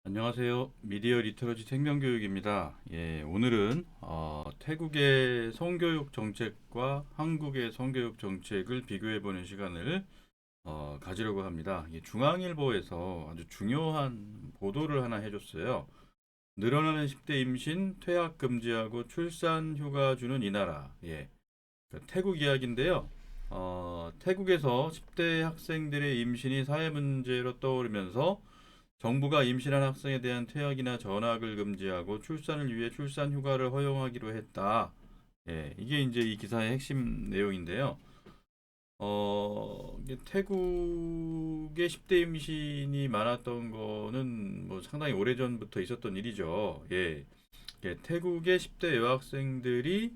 안녕하세요. 미디어 리터러시 생명교육입니다. 오늘은 태국의 성교육 정책과 한국의 성교육 정책을 비교해보는 시간을 가지려고 합니다. 중앙일보에서 아주 중요한 보도를 하나 해줬어요. 늘어나는 10대 임신, 퇴학 금지하고 출산 휴가 주는 이 나라. 태국 이야기인데요. 태국에서 10대 학생들의 임신이 사회 문제로 떠오르면서 정부가 임신한 학생에 대한 퇴학이나 전학을 금지하고 출산을 위해 출산 휴가를 허용하기로 했다. 이게 이제 이 기사의 핵심 내용인데요. 이게 태국의 10대 임신이 많았던 거는 뭐 상당히 오래전부터 있었던 일이죠. 태국의 10대 여학생들이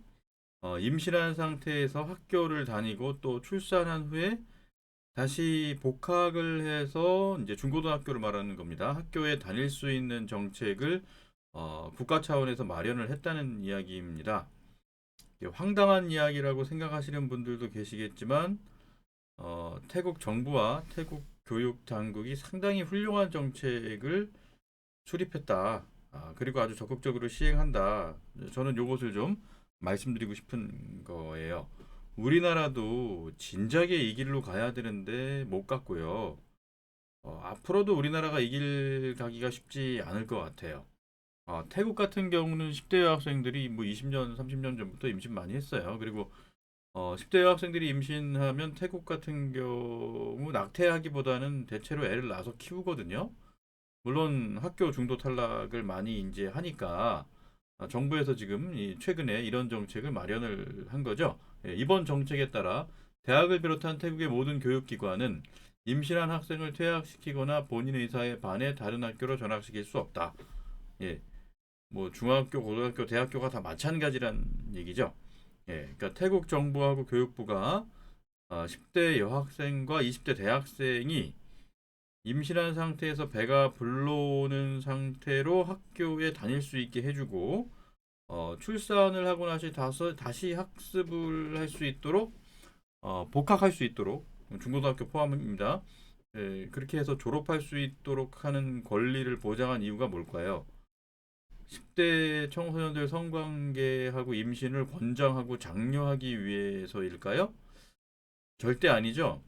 임신한 상태에서 학교를 다니고 또 출산한 후에 다시 복학을 해서 이제 중고등학교를 말하는 겁니다. 학교에 다닐 수 있는 정책을 국가 차원에서 마련을 했다는 이야기입니다. 이게 황당한 이야기라고 생각하시는 분들도 계시겠지만 태국 정부와 태국 교육 당국이 상당히 훌륭한 정책을 수립했다. 그리고 아주 적극적으로 시행한다. 저는 이것을 좀 말씀드리고 싶은 거예요. 우리나라도 진작에 이 길로 가야 되는데 못 갔고요. 앞으로도 우리나라가 이 길 가기가 쉽지 않을 것 같아요. 태국 같은 경우는 10대 여학생들이 뭐 20년, 30년 전부터 임신 많이 했어요. 그리고 10대 여학생들이 임신하면 태국 같은 경우 낙태하기보다는 대체로 애를 낳아서 키우거든요. 물론 학교 중도 탈락을 많이 이제 하니까 정부에서 지금 최근에 이런 정책을 마련을 한 거죠. 이번 정책에 따라 대학을 비롯한 태국의 모든 교육기관은 임신한 학생을 퇴학시키거나 본인 의사에 반해 다른 학교로 전학시킬 수 없다. 예, 뭐 중학교, 고등학교, 대학교가 다 마찬가지란 얘기죠. 그러니까 태국 정부하고 교육부가 10대 여학생과 20대 대학생이 임신한 상태에서 배가 불러오는 상태로 학교에 다닐 수 있게 해주고 출산을 하고 다시 학습을 할 수 있도록 복학할 수 있도록 중고등학교 포함입니다. 그렇게 해서 졸업할 수 있도록 하는 권리를 보장한 이유가 뭘까요? 10대 청소년들 성관계하고 임신을 권장하고 장려하기 위해서일까요? 절대 아니죠.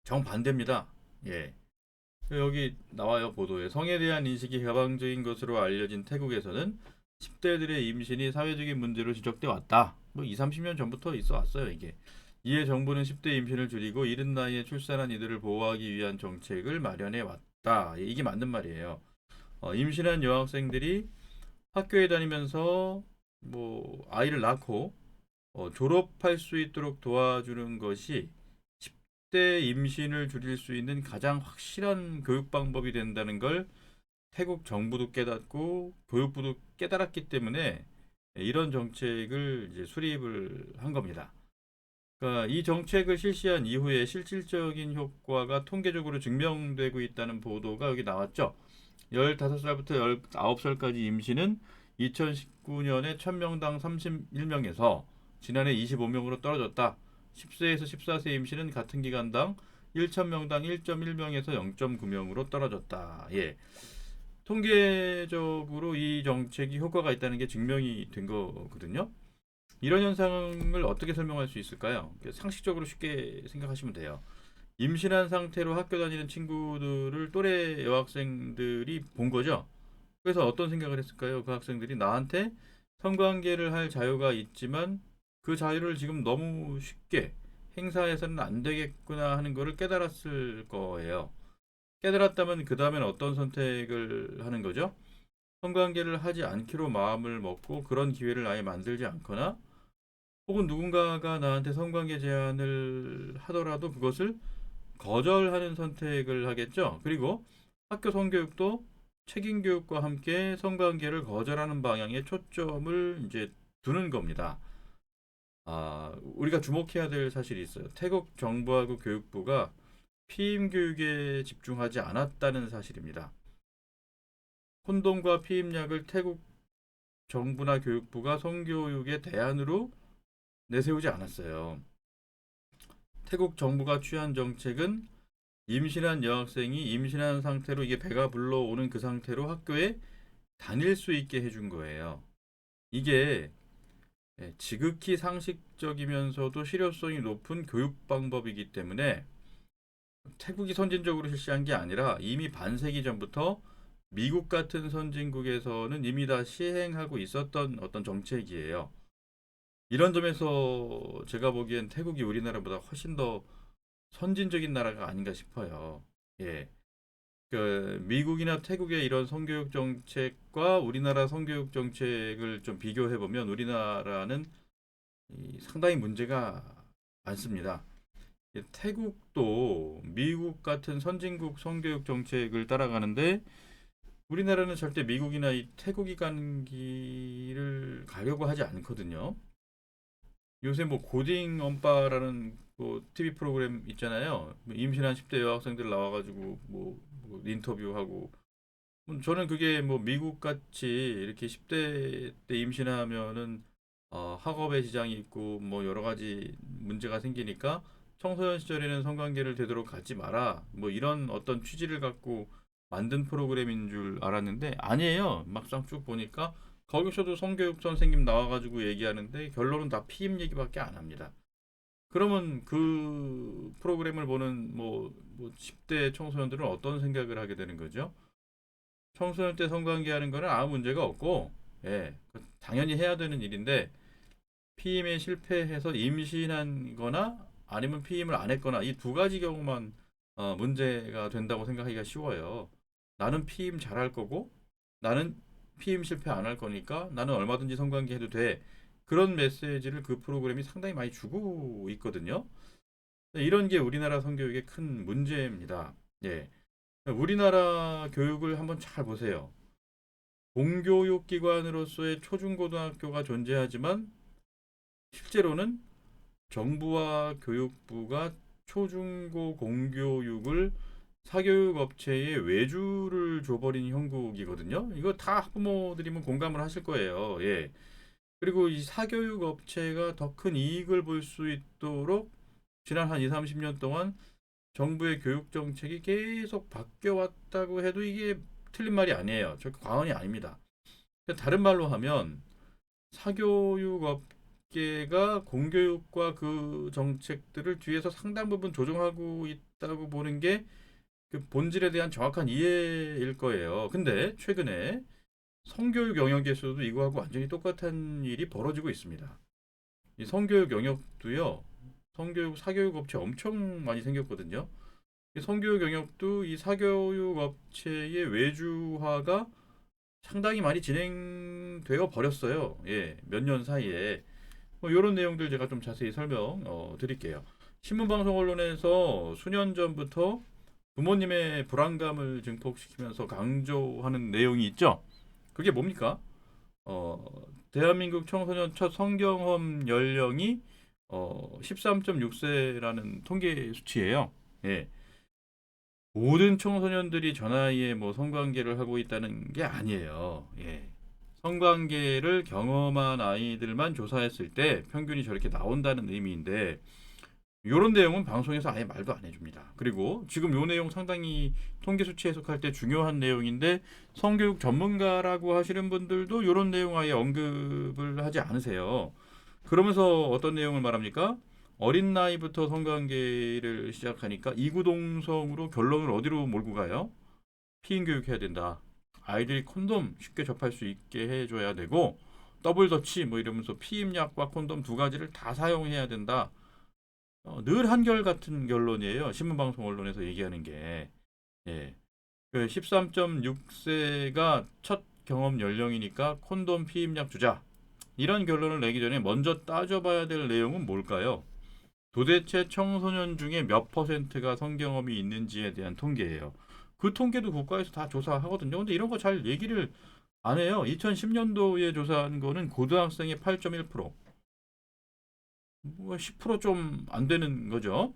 정반대입니다. 예. 여기 나와요, 보도에. 성에 대한 인식이 개방적인 것으로 알려진 태국에서는 10대들의 임신이 사회적인 문제로 지적돼 왔다. 뭐 2, 30년 전부터 있어 왔어요, 이게. 이에 정부는 10대 임신을 줄이고 이른 나이에 출산한 이들을 보호하기 위한 정책을 마련해 왔다. 이게 맞는 말이에요. 임신한 여학생들이 학교에 다니면서 뭐 아이를 낳고 졸업할 수 있도록 도와주는 것이 10대 임신을 줄일 수 있는 가장 확실한 교육 방법이 된다는 걸 태국 정부도 깨닫고 교육부도 깨달았기 때문에 이런 정책을 이제 수립을 한 겁니다. 그러니까 이 정책을 실시한 이후에 실질적인 효과가 통계적으로 증명되고 있다는 보도가 여기 나왔죠. 15살부터 19살까지 임신은 2019년에 1000명당 31명에서 지난해 25명으로 떨어졌다. 10세에서 14세 임신은 같은 기간당 1000명당 1.1명에서 0.9명으로 떨어졌다. 통계적으로 이 정책이 효과가 있다는 게 증명이 된 거거든요. 이런 현상을 어떻게 설명할 수 있을까요? 상식적으로 쉽게 생각하시면 돼요. 임신한 상태로 학교 다니는 친구들을 또래 여학생들이 본 거죠. 그래서 어떤 생각을 했을까요? 그 학생들이 나한테 성관계를 할 자유가 있지만 그 자유를 지금 너무 쉽게 행사해서는 안 되겠구나 하는 거를 깨달았을 거예요. 깨달았다면 그 다음엔 어떤 선택을 하는 거죠? 성관계를 하지 않기로 마음을 먹고 그런 기회를 아예 만들지 않거나 혹은 누군가가 나한테 성관계 제안을 하더라도 그것을 거절하는 선택을 하겠죠. 그리고 학교 성교육도 책임 교육과 함께 성관계를 거절하는 방향에 초점을 이제 두는 겁니다. 우리가 주목해야 될 사실이 있어요. 태국 정부하고 교육부가 피임 교육에 집중하지 않았다는 사실입니다. 콘돔과 피임약을 태국 정부나 교육부가 성교육의 대안으로 내세우지 않았어요. 태국 정부가 취한 정책은 임신한 여학생이 임신한 상태로 이게 배가 불러오는 그 상태로 학교에 다닐 수 있게 해준 거예요. 이게 지극히 상식적이면서도 실효성이 높은 교육 방법이기 때문에 태국이 선진적으로 실시한 게 아니라 이미 반세기 전부터 미국 같은 선진국에서는 이미 다 시행하고 있었던 어떤 정책이에요. 이런 점에서 제가 보기엔 태국이 우리나라보다 훨씬 더 선진적인 나라가 아닌가 싶어요. 예. 그 미국이나 태국의 이런 성교육 정책과 우리나라 성교육 정책을 좀 비교해 보면 우리나라는 상당히 문제가 많습니다. 태국도 미국 같은 선진국 성교육 정책을 따라가는데 우리나라는 절대 미국이나 이 태국이 가는 길을 가려고 하지 않거든요. 요새 뭐 고딩 엄빠라는 뭐 TV 프로그램 있잖아요. 뭐 임신한 10대 여학생들 나와가지고 뭐 인터뷰하고 저는 그게 뭐 미국 같이 이렇게 10대 때 임신하면은 학업에 지장이 있고 뭐 여러 가지 문제가 생기니까 청소년 시절에는 성관계를 되도록 갖지 마라. 뭐 이런 어떤 취지를 갖고 만든 프로그램인 줄 알았는데 아니에요. 막상 쭉 보니까 거기서도 성교육 선생님 나와가지고 얘기하는데 결론은 다 피임 얘기밖에 안 합니다. 그러면 그 프로그램을 보는 뭐 10대 청소년들은 어떤 생각을 하게 되는 거죠? 청소년 때 성관계하는 거는 아무 문제가 없고, 예, 당연히 해야 되는 일인데 피임에 실패해서 임신한 거나 아니면 피임을 안 했거나 이 두 가지 경우만 문제가 된다고 생각하기가 쉬워요. 나는 피임 잘할 거고 나는 피임 실패 안 할 거니까 나는 얼마든지 성관계 해도 돼. 그런 메시지를 그 프로그램이 상당히 많이 주고 있거든요. 이런 게 우리나라 성교육의 큰 문제입니다. 예. 우리나라 교육을 한번 잘 보세요. 공교육 기관으로서의 초중고등학교가 존재하지만 실제로는 정부와 교육부가 초중고 공교육을 사교육 업체에 외주를 줘버린 형국이거든요. 이거 다 학부모들이면 공감을 하실 거예요. 예. 그리고 이 사교육 업체가 더 큰 이익을 볼 수 있도록 지난 한 2, 30년 동안 정부의 교육 정책이 계속 바뀌어 왔다고 해도 이게 틀린 말이 아니에요. 저 과언이 아닙니다. 다른 말로 하면 사교육 업계가 공교육과 그 정책들을 뒤에서 상당 부분 조정하고 있다고 보는 게 그 본질에 대한 정확한 이해일 거예요. 근데 최근에 성교육 영역에서도 이거하고 완전히 똑같은 일이 벌어지고 있습니다. 이 성교육 영역도요. 성교육 사교육 업체 엄청 많이 생겼거든요. 이 성교육 영역도 이 사교육 업체의 외주화가 상당히 많이 진행되어 버렸어요. 예, 몇 년 사이에. 뭐 이런 내용들 제가 좀 자세히 설명 드릴게요. 신문방송 언론에서 수년 전부터 부모님의 불안감을 증폭시키면서 강조하는 내용이 있죠. 그게 뭡니까? 어, 대한민국 청소년 첫 성경험 연령이 13.6세라는 통계 수치예요. 예. 모든 청소년들이 저 나이에 뭐 성관계를 하고 있다는 게 아니에요. 예. 성관계를 경험한 아이들만 조사했을 때 평균이 저렇게 나온다는 의미인데 이런 내용은 방송에서 아예 말도 안 해줍니다. 그리고 지금 요 내용 상당히 통계 수치 해석할 때 중요한 내용인데 성교육 전문가라고 하시는 분들도 이런 내용 아예 언급을 하지 않으세요. 그러면서 어떤 내용을 말합니까? 어린 나이부터 성관계를 시작하니까 이구동성으로 결론을 어디로 몰고 가요? 피임 교육해야 된다. 아이들이 콘돔 쉽게 접할 수 있게 해줘야 되고 더블 더치 뭐 이러면서 피임약과 콘돔 두 가지를 다 사용해야 된다. 늘 한결같은 결론이에요. 신문방송 언론에서 얘기하는 게. 예. 그 13.6세가 첫 경험 연령이니까 콘돔 피임약 주자. 이런 결론을 내기 전에 먼저 따져봐야 될 내용은 뭘까요? 도대체 청소년 중에 몇 퍼센트가 성경험이 있는지에 대한 통계예요. 그 통계도 국가에서 다 조사하거든요. 근데 이런 거 잘 얘기를 안 해요. 2010년도에 조사한 거는 고등학생의 8.1%, 뭐 10%좀 안 되는 거죠.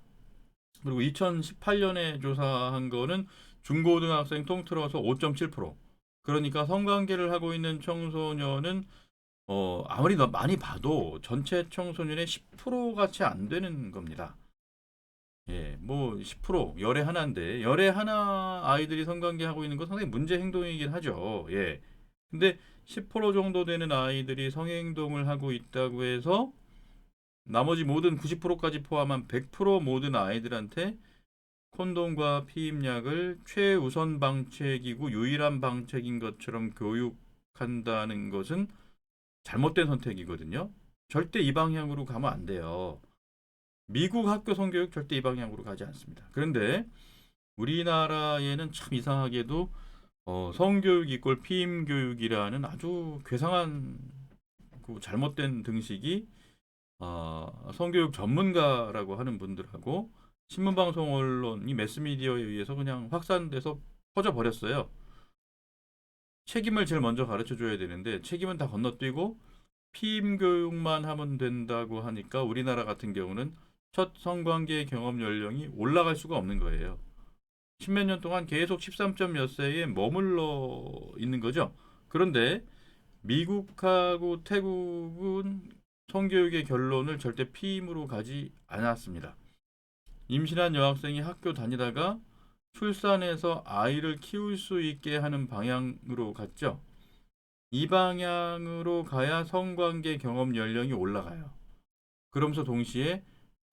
그리고 2018년에 조사한 거는 중고등학생 통틀어서 5.7%. 그러니까 성관계를 하고 있는 청소년은 아무리 많이 봐도 전체 청소년의 10% 같이 안 되는 겁니다. 예, 뭐 10% 열에 하나인데 열에 하나 아이들이 성관계 하고 있는 건 상당히 문제 행동이긴 하죠. 예. 근데 10% 정도 되는 아이들이 성행동을 하고 있다고 해서 나머지 모든 90%까지 포함한 100% 모든 아이들한테 콘돔과 피임약을 최우선 방책이고 유일한 방책인 것처럼 교육한다는 것은 잘못된 선택이거든요. 절대 이 방향으로 가면 안 돼요. 미국 학교 성교육 절대 이 방향으로 가지 않습니다. 그런데 우리나라에는 참 이상하게도 성교육 이꼴 피임 교육이라는 아주 괴상한 그 잘못된 등식이 성교육 전문가라고 하는 분들하고 신문방송 언론 이 매스미디어에 의해서 그냥 확산돼서 퍼져버렸어요. 책임을 제일 먼저 가르쳐 줘야 되는데 책임은 다 건너뛰고 피임 교육만 하면 된다고 하니까 우리나라 같은 경우는 첫 성관계 경험 연령이 올라갈 수가 없는 거예요. 십몇 년 동안 계속 13점 몇 세에 머물러 있는 거죠. 그런데 미국하고 태국은 성교육의 결론을 절대 피임으로 가지 않았습니다. 임신한 여학생이 학교 다니다가 출산해서 아이를 키울 수 있게 하는 방향으로 갔죠. 이 방향으로 가야 성관계 경험 연령이 올라가요. 그러면서 동시에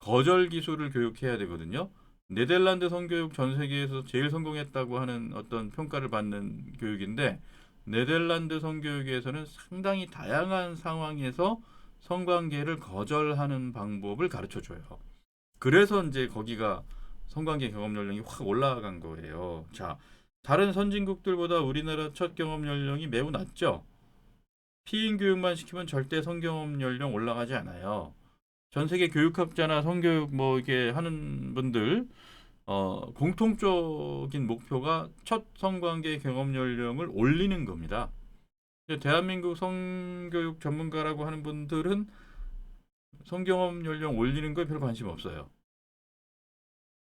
거절 기술을 교육해야 되거든요. 네덜란드 성교육 전 세계에서 제일 성공했다고 하는 어떤 평가를 받는 교육인데 네덜란드 성교육에서는 상당히 다양한 상황에서 성관계를 거절하는 방법을 가르쳐 줘요. 그래서 이제 거기가 성관계 경험 연령이 확 올라간 거예요. 자, 다른 선진국들보다 우리나라 첫 경험 연령이 매우 낮죠. 피임 교육만 시키면 절대 성경험 연령 올라가지 않아요. 전 세계 교육학자나 성교육 뭐 이게 하는 분들 공통적인 목표가 첫 성관계 경험 연령을 올리는 겁니다. 대한민국 성교육 전문가라고 하는 분들은 성경험 연령 올리는 거에 별 관심 없어요.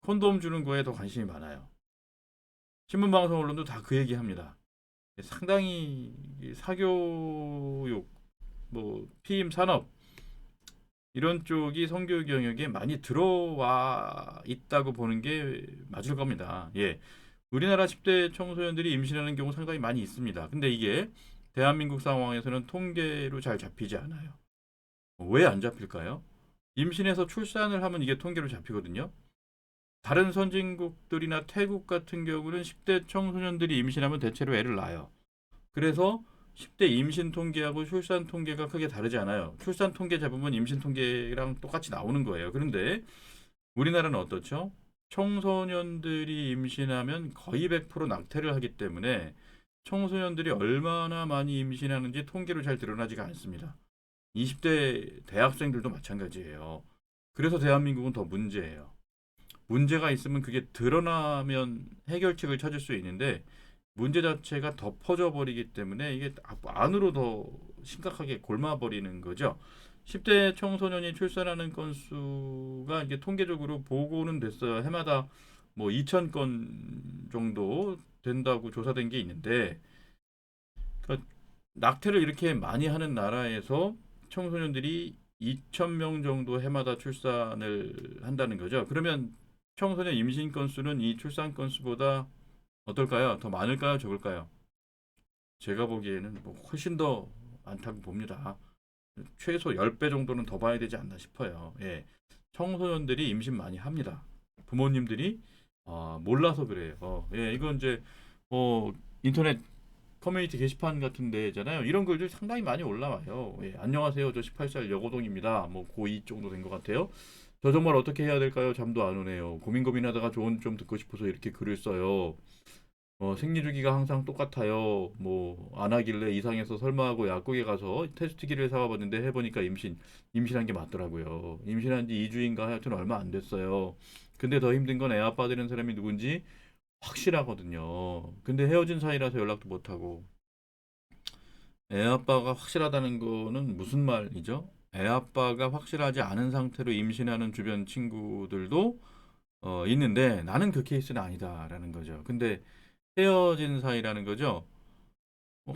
콘돔 주는 거에 더 관심이 많아요. 신문방송 언론도 다 그 얘기합니다. 상당히 사교육, 뭐 피임 산업 이런 쪽이 성교육 영역에 많이 들어와 있다고 보는 게 맞을 겁니다. 예. 우리나라 10대 청소년들이 임신하는 경우 상당히 많이 있습니다. 근데 이게 대한민국 상황에서는 통계로 잘 잡히지 않아요. 왜 안 잡힐까요? 임신해서 출산을 하면 이게 통계로 잡히거든요. 다른 선진국들이나 태국 같은 경우는 10대 청소년들이 임신하면 대체로 애를 낳아요. 그래서 10대 임신 통계하고 출산 통계가 크게 다르지 않아요. 출산 통계 잡으면 임신 통계랑 똑같이 나오는 거예요. 그런데 우리나라는 어떻죠? 청소년들이 임신하면 거의 100% 낙태를 하기 때문에 청소년들이 얼마나 많이 임신하는지 통계로 잘 드러나지가 않습니다. 20대 대학생들도 마찬가지예요. 그래서 대한민국은 더 문제예요. 문제가 있으면 그게 드러나면 해결책을 찾을 수 있는데 문제 자체가 덮어져 버리기 때문에 이게 안으로 더 심각하게 골마 버리는 거죠. 10대 청소년이 출산하는 건수가 이게 통계적으로 보고는 됐어요. 해마다 뭐 2,000건 정도 된다고 조사된 게 있는데 그러니까 낙태를 이렇게 많이 하는 나라에서 청소년들이 2,000명 정도 해마다 출산을 한다는 거죠. 그러면 청소년 임신 건수는 이 출산 건수보다 어떨까요? 더 많을까요? 적을까요? 제가 보기에는 뭐 훨씬 더 많다고 봅니다. 최소 10배 정도는 더 봐야 되지 않나 싶어요. 예. 청소년들이 임신 많이 합니다. 부모님들이 몰라서 그래요. 예, 이건 이제 인터넷 커뮤니티 게시판 같은 데잖아요. 이런 글들 상당히 많이 올라와요. 예, 안녕하세요. 저 18살 여고동입니다. 뭐 고2 정도 된 것 같아요. 저 정말 어떻게 해야 될까요? 잠도 안 오네요. 고민하다가 조언 좀 듣고 싶어서 이렇게 글을 써요. 생리 주기가 항상 똑같아요. 뭐 안 하길래 이상해서 설마 하고 약국에 가서 테스트기를 사와봤는데 해보니까 임신한 게 맞더라고요. 임신한 지 2주인가 하여튼 얼마 안 됐어요. 근데 더 힘든 건 애 아빠 되는 사람이 누군지 확실하거든요. 근데 헤어진 사이라서 연락도 못하고 애 아빠가 확실하다는 거는 무슨 말이죠? 애 아빠가 확실하지 않은 상태로 임신하는 주변 친구들도 있는데 나는 그 케이스는 아니다라는 거죠. 근데 헤어진 사이라는 거죠.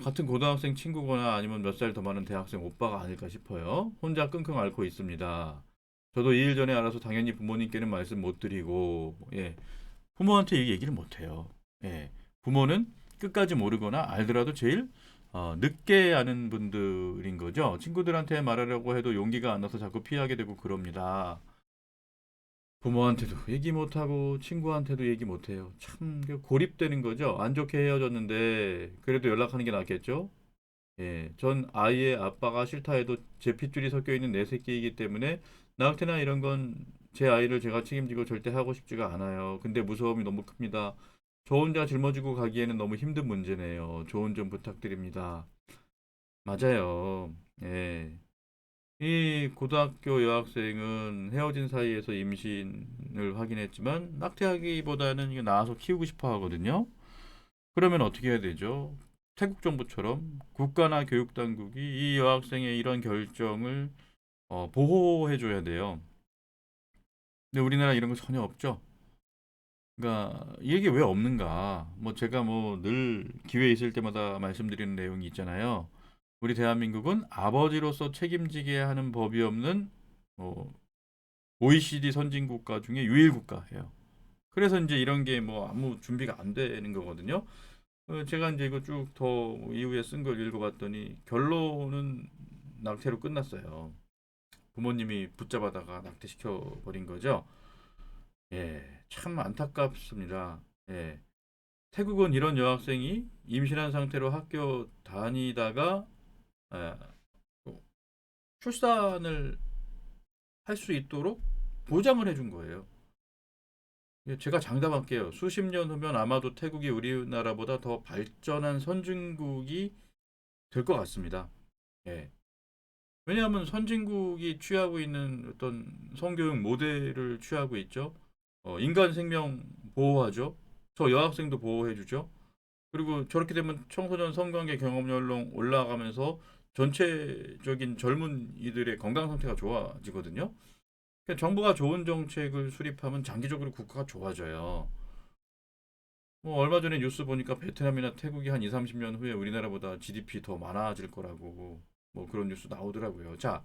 같은 고등학생 친구거나 아니면 몇 살 더 많은 대학생 오빠가 아닐까 싶어요. 혼자 끙끙 앓고 있습니다. 저도 2일 전에 알아서 당연히 부모님께는 말씀 못 드리고, 예, 부모한테 이 얘기를 못 해요. 예, 부모는 끝까지 모르거나 알더라도 제일 늦게 아는 분들인 거죠. 친구들한테 말하려고 해도 용기가 안 나서 자꾸 피하게 되고 그럽니다. 부모한테도 얘기 못하고 친구한테도 얘기 못해요. 참 고립되는 거죠. 안 좋게 헤어졌는데 그래도 연락하는 게 낫겠죠. 예, 전 아이의 아빠가 싫다 해도 제 핏줄이 섞여 있는 내 새끼이기 때문에 나한테나 이런 건 제 아이를 제가 책임지고 절대 하고 싶지가 않아요. 근데 무서움이 너무 큽니다. 저 혼자 짊어지고 가기에는 너무 힘든 문제네요. 조언 좀 부탁드립니다. 맞아요. 예. 이 고등학교 여학생은 헤어진 사이에서 임신을 확인했지만 낙태하기보다는 이거 낳아서 키우고 싶어 하거든요. 그러면 어떻게 해야 되죠? 태국 정부처럼 국가나 교육 당국이 이 여학생의 이런 결정을 보호해 줘야 돼요. 근데 우리나라 이런 거 전혀 없죠. 그러니까 이게 왜 없는가? 뭐 제가 뭐 늘 기회 있을 때마다 말씀드리는 내용이 있잖아요. 우리 대한민국은 아버지로서 책임지게 하는 법이 없는 뭐 OECD 선진 국가 중에 유일 국가예요. 그래서 이제 이런 게 뭐 아무 준비가 안 되는 거거든요. 제가 이제 이거 쭉 더 이후에 쓴 걸 읽어봤더니 결론은 낙태로 끝났어요. 부모님이 붙잡아다가 낙태시켜 버린 거죠. 예, 참 안타깝습니다. 예, 태국은 이런 여학생이 임신한 상태로 학교 다니다가 예, 출산을 할 수 있도록 보장을 해준 거예요. 예, 제가 장담할게요. 수십 년 후면 아마도 태국이 우리나라보다 더 발전한 선진국이 될 것 같습니다. 예. 왜냐하면 선진국이 취하고 있는 어떤 성교육 모델을 취하고 있죠. 인간 생명 보호하죠. 저 여학생도 보호해주죠. 그리고 저렇게 되면 청소년 성관계 경험 연령 올라가면서 전체적인 젊은이들의 건강 상태가 좋아지거든요. 그러니까 정부가 좋은 정책을 수립하면 장기적으로 국가가 좋아져요. 뭐 얼마 전에 뉴스 보니까 베트남이나 태국이 한 2, 30년 후에 우리나라보다 GDP 더 많아질 거라고 뭐 그런 뉴스 나오더라고요. 자,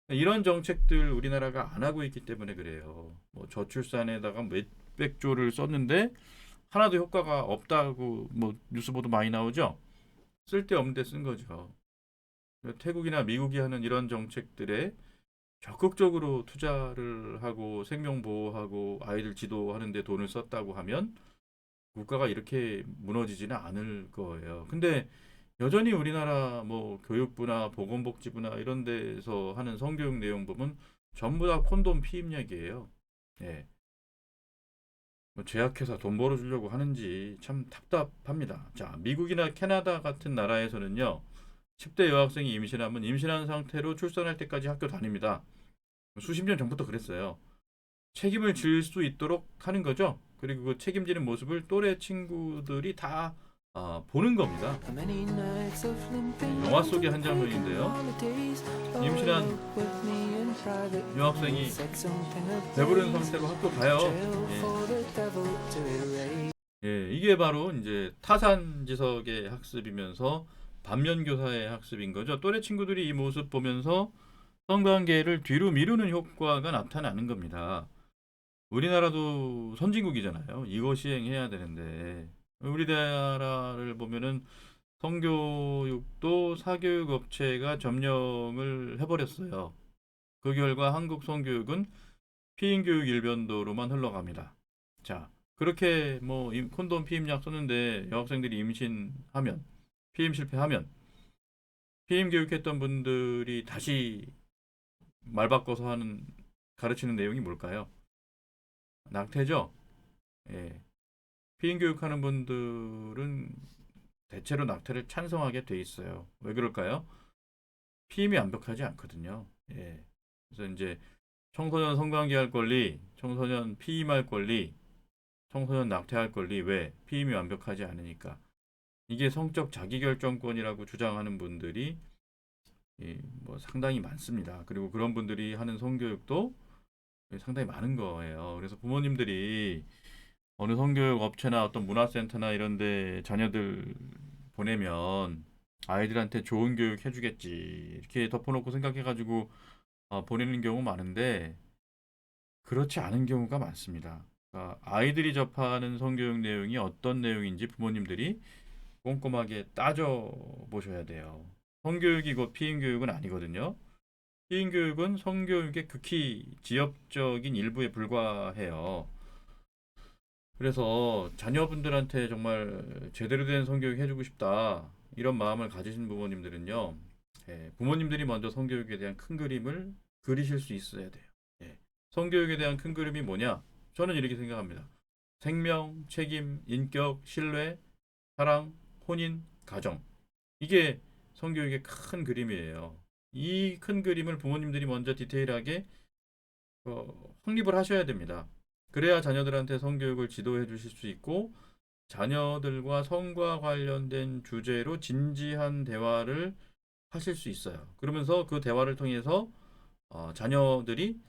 이런 정책들 우리나라가 안 하고 있기 때문에 그래요. 뭐 저출산에다가 몇백 조를 썼는데 하나도 효과가 없다고 뭐 뉴스 보도 많이 나오죠. 쓸데없는데 쓴 거죠. 태국이나 미국이 하는 이런 정책들에 적극적으로 투자를 하고 생명 보호하고 아이들 지도하는 데 돈을 썼다고 하면 국가가 이렇게 무너지지는 않을 거예요. 근데 여전히 우리나라 뭐 교육부나 보건복지부나 이런 데서 하는 성교육 내용 보면 전부 다 콘돔 피임약이에요. 예. 뭐 제약회사 돈 벌어주려고 하는지 참 답답합니다. 자, 미국이나 캐나다 같은 나라에서는요, 10대 여학생이 임신하면 임신한 상태로 출산할 때까지 학교 다닙니다. 수십 년 전부터 그랬어요. 책임을 질 수 있도록 하는 거죠. 그리고 그 책임지는 모습을 또래 친구들이 다 보는 겁니다. 영화 속의 한 장면인데요. 임신한 여학생이 배부른 상태로 학교 가요. 예. 예, 이게 바로 이제 타산지석의 학습이면서 반면교사의 학습인 거죠. 또래 친구들이 이 모습 보면서 성관계를 뒤로 미루는 효과가 나타나는 겁니다. 우리나라도 선진국이잖아요. 이거 시행해야 되는데 우리나라를 보면은 성교육도 사교육 업체가 점령을 해버렸어요. 그 결과 한국 성교육은 피임교육 일변도로만 흘러갑니다. 자, 그렇게 뭐 콘돔 피임약 썼는데 여학생들이 임신하면 피임 실패하면 피임 교육했던 분들이 다시 말 바꿔서 하는 가르치는 내용이 뭘까요? 낙태죠. 예. 피임 교육하는 분들은 대체로 낙태를 찬성하게 돼 있어요. 왜 그럴까요? 피임이 완벽하지 않거든요. 예. 그래서 이제 청소년 성관계할 권리, 청소년 피임할 권리, 청소년 낙태할 권리 왜? 피임이 완벽하지 않으니까. 이게 성적 자기결정권이라고 주장하는 분들이 뭐 상당히 많습니다. 그리고 그런 분들이 하는 성교육도 상당히 많은 거예요. 그래서 부모님들이 어느 성교육 업체나 어떤 문화센터나 이런 데 자녀들 보내면 아이들한테 좋은 교육 해주겠지. 이렇게 덮어놓고 생각해가지고 보내는 경우 많은데 그렇지 않은 경우가 많습니다. 그러니까 아이들이 접하는 성교육 내용이 어떤 내용인지 부모님들이 꼼꼼하게 따져 보셔야 돼요. 성교육이 곧 피임교육은 아니거든요. 피임교육은 성교육의 극히 지엽적인 일부에 불과해요. 그래서 자녀분들한테 정말 제대로 된 성교육 해주고 싶다. 이런 마음을 가지신 부모님들은요. 부모님들이 먼저 성교육에 대한 큰 그림을 그리실 수 있어야 돼요. 성교육에 대한 큰 그림이 뭐냐? 저는 이렇게 생각합니다. 생명, 책임, 인격, 신뢰, 사랑, 혼인, 가정. 이게 성교육의 큰 그림이에요. 이 큰 그림을 부모님들이 먼저 디테일하게 확립을 하셔야 됩니다. 그래야 자녀들한테 성교육을 지도해 주실 수 있고 자녀들과 성과 관련된 주제로 진지한 대화를 하실 수 있어요. 그러면서 그 대화를 통해서 자녀들이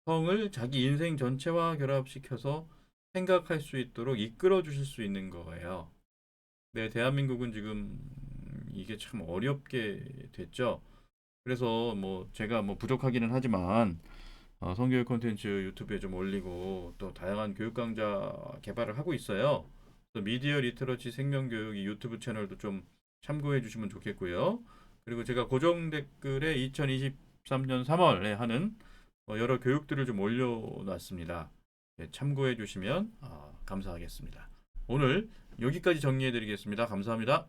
성을 자기 인생 전체와 결합시켜서 생각할 수 있도록 이끌어 주실 수 있는 거예요. 네, 대한민국은 지금 이게 참 어렵게 됐죠. 그래서 뭐 제가 뭐 부족하기는 하지만 성교육 콘텐츠 유튜브에 좀 올리고 또 다양한 교육 강좌 개발을 하고 있어요. 또 미디어 리터러치 생명교육 이 유튜브 채널도 좀 참고해 주시면 좋겠고요. 그리고 제가 고정 댓글에 2023년 3월에 하는 여러 교육들을 좀 올려놨습니다. 네, 참고해 주시면 감사하겠습니다. 오늘 여기까지 정리해 드리겠습니다. 감사합니다.